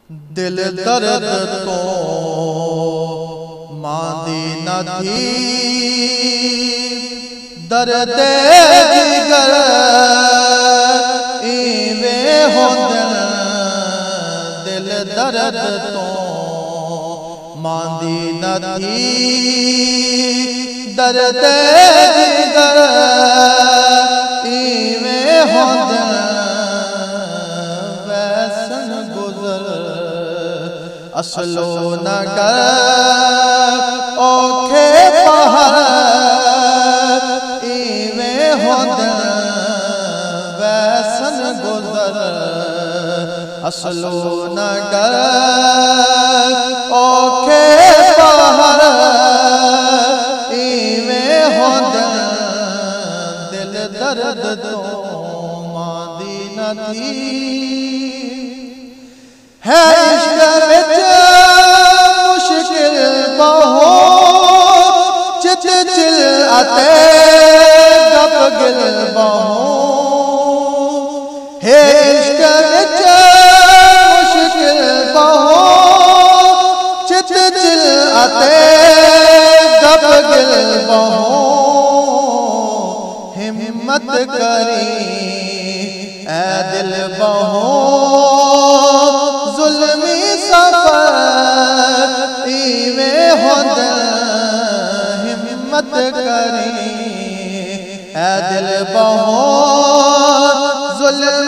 दिल दर्द तो मांदी न थी दर्द जिगर इवे होंदन दिल दर्द तो मांदी न थी दर्द जिगर इवे होंदन वैसन गुजर असलो नगर औखे पहाड़ इवे होंदन वैसन गुजर असलो नगर औखे पहाड़ इवे होंदन दिल दर्द तो मांदी न थी है इश्क विच मुश्किल बहुत चित चिल आते गप गिल बहुत है इश्क विच मुश्किल बहुत चित चिल आते गप गिल बहुत हिम्मत करी ऐ दिल बहुत जुल्मी सफर इवे होंदन हिम्मत करी ऐ दिल बहुत जुल्मी